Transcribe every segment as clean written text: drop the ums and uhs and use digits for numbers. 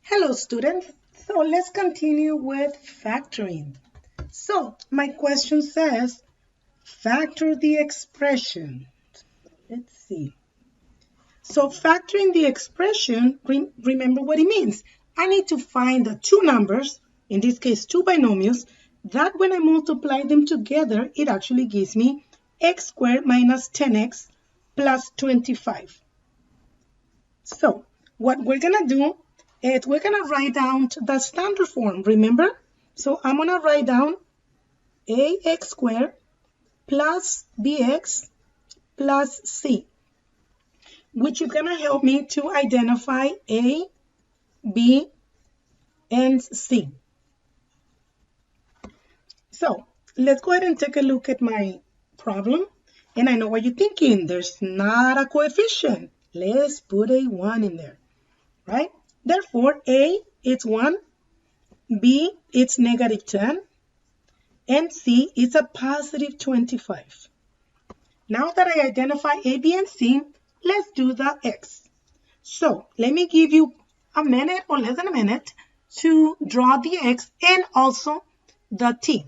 Hello students, so let's continue with factoring. So my question says, factor the expression. Let's see. So factoring the expression, remember what it means. I need to find the two numbers, in this case two binomials, that when I multiply them together, it actually gives me x squared minus 10x plus 25. So what we're gonna do is we're gonna write down the standard form, remember? So I'm gonna write down ax squared plus bx plus c, which is gonna help me to identify a, b, and c. So let's go ahead and take a look at my problem. And I know what you're thinking, there's not a coefficient. Let's put a 1 in there, right? Therefore, a, it's 1, b, it's negative 10, and c, it's a positive 25. Now that I identify a, b, and c, let's do the x. So let me give you a minute or less than a minute to draw the x and also the t.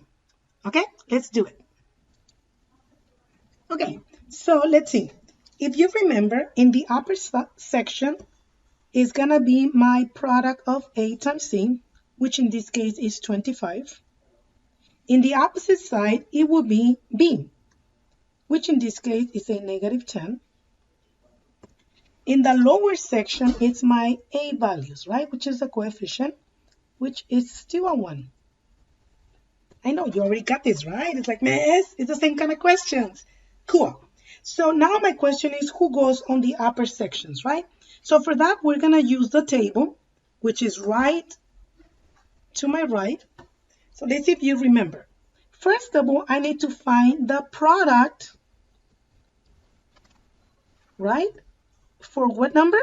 Okay, let's do it. Okay, so let's see. If you remember, in the upper section is gonna be my product of a times c, which in this case is 25. In the opposite side, it will be b, which in this case is a negative 10. In the lower section, it's my a values, right, which is the coefficient, which is still a 1. I know you already got this, right? It's like, miss, it's the same kind of questions. Cool. So now my question is, who goes on the upper sections, right? So for that, we're going to use the table, which is right to my right. So let's see if you remember. First of all, I need to find the product, right? For what number?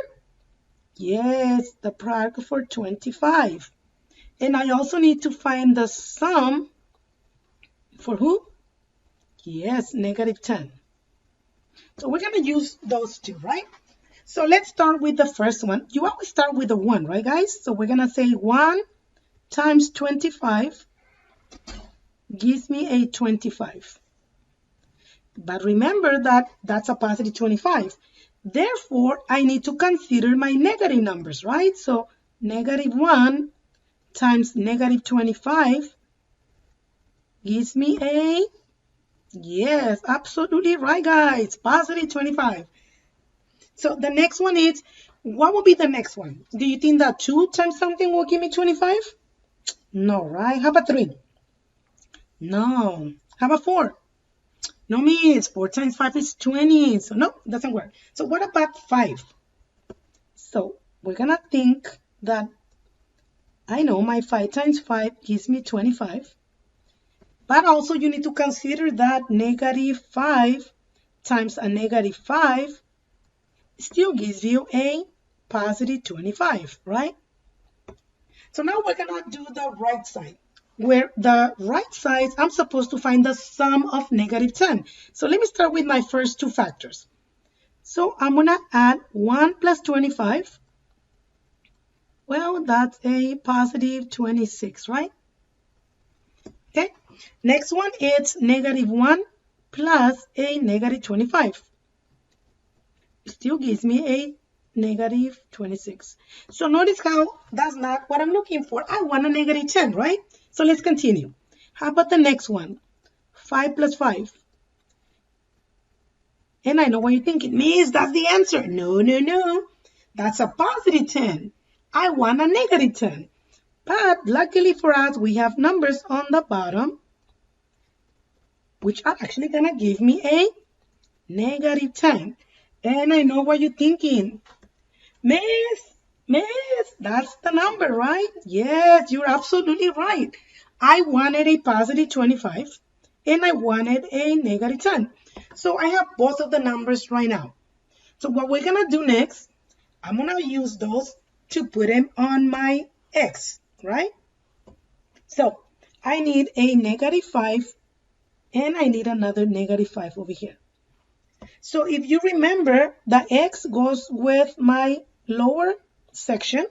Yes, the product for 25. And I also need to find the sum for who? Yes, negative 10. So we're going to use those two, right? So let's start with the first one. You always start with a 1, right, guys? So we're going to say 1 times 25 gives me a 25. But remember that that's a positive 25. Therefore, I need to consider my negative numbers, right? So negative 1 times negative 25 gives me a, yes, absolutely right, guys, positive 25. So the next one is, what will be the next one? Do you think that 2 times something will give me 25? No, right? How about 3? No. How about 4? No, miss. 4 times 5 is 20. So no, it doesn't work. So what about 5? So we're going to think that, I know my 5 times 5 gives me 25. But also you need to consider that negative 5 times a negative 5 still gives you a positive 25, right? So now we're going to do the right side, where the right side, I'm supposed to find the sum of negative 10. So let me start with my first two factors. So I'm going to add 1 plus 25. Well, that's a positive 26, right? Okay. Next one, it's negative 1 plus a negative 25. It still gives me a negative 26. So notice how that's not what I'm looking for. I want a negative 10, right? So let's continue. How about the next one? 5 plus 5. And I know what you're thinking. Miss, that's the answer. No, no, no. That's a positive 10. I want a negative 10. But luckily for us, we have numbers on the bottom, which are actually going to give me a negative 10. And I know what you're thinking. Miss, that's the number, right? Yes, you're absolutely right. I wanted a positive 25 and I wanted a negative 10. So I have both of the numbers right now. So what we're going to do next, I'm going to use those to put them on my x, right? So I need a negative 5 and I need another negative 5 over here. So if you remember, the x goes with my lower section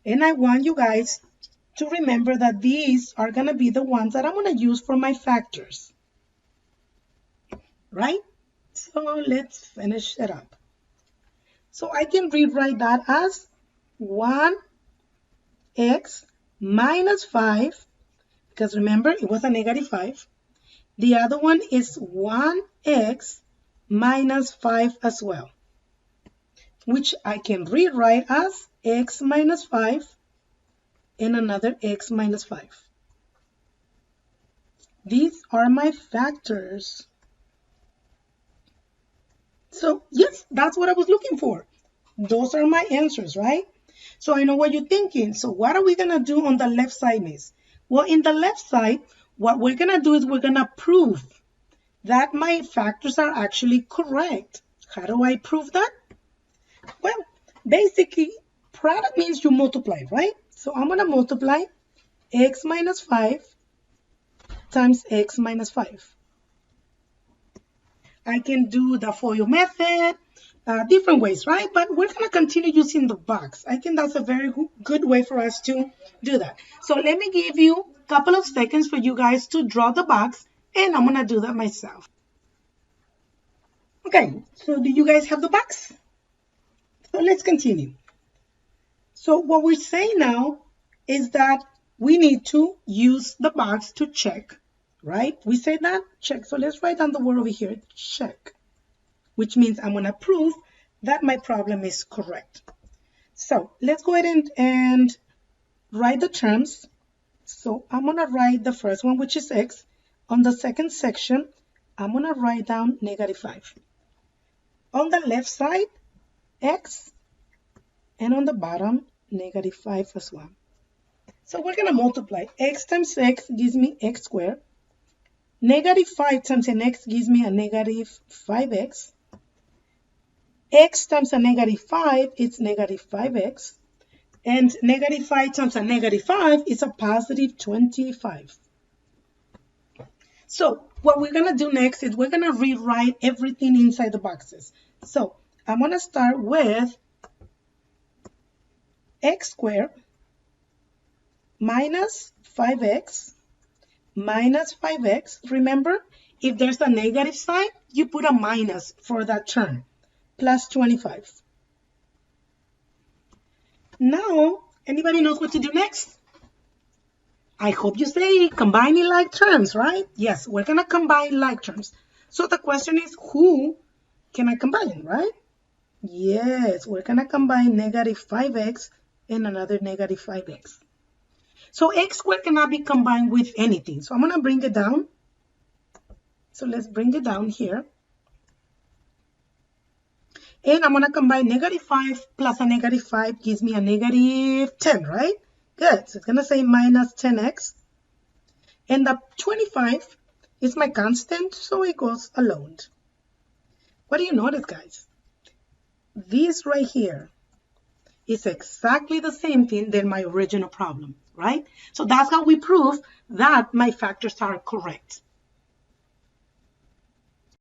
And I want you guys to remember that these are going to be the ones that I'm going to use for my factors. Right? So let's finish it up. So I can rewrite that as 1x minus 5, because remember it was a negative 5. The other one is 1x minus 5 as well, which I can rewrite as x minus 5 and another x minus 5. These are my factors. So yes, that's what I was looking for. Those are my answers, right? So I know what you're thinking. So what are we going to do on the left side, Miss? Well, in the left side, what we're going to do is we're going to prove that my factors are actually correct. How do I prove that? Well, basically, product means you multiply, right? So I'm going to multiply x minus 5 times x minus 5. I can do the FOIL method, different ways, right? But we're going to continue using the box. I think that's a very good way for us to do that. So let me give you a couple of seconds for you guys to draw the box, and I'm going to do that myself. Okay, so do you guys have the box? So let's continue. So what we're saying now is that we need to use the box to check, right? We say that, check. So let's write down the word over here, check, which means I'm going to prove that my problem is correct. So let's go ahead and write the terms. So I'm going to write the first one, which is x. On the second section, I'm going to write down negative 5. On the left side, x, and on the bottom, negative 5 as well. So we're going to multiply. X times x gives me x squared. Negative 5 times an x gives me a negative 5x. X times a negative 5 is negative 5x. And negative 5 times a negative 5 is a positive 25. So what we're going to do next is we're going to rewrite everything inside the boxes. So I'm going to start with x squared minus 5x minus 5x. Remember, if there's a negative sign, you put a minus for that term, plus 25. Now, anybody knows what to do next? I hope you say combining like terms, right? Yes, we're going to combine like terms. So the question is, who can I combine, right? Yes, we're going to combine negative 5x and another negative 5x. So x squared cannot be combined with anything. So I'm going to bring it down. So let's bring it down here. And I'm going to combine negative 5 plus a negative 5 gives me a negative 10, right? Good. So it's going to say minus 10x. And the 25 is my constant, so it goes alone. What do you notice, guys? This right here is exactly the same thing than my original problem, right? So that's how we prove that my factors are correct.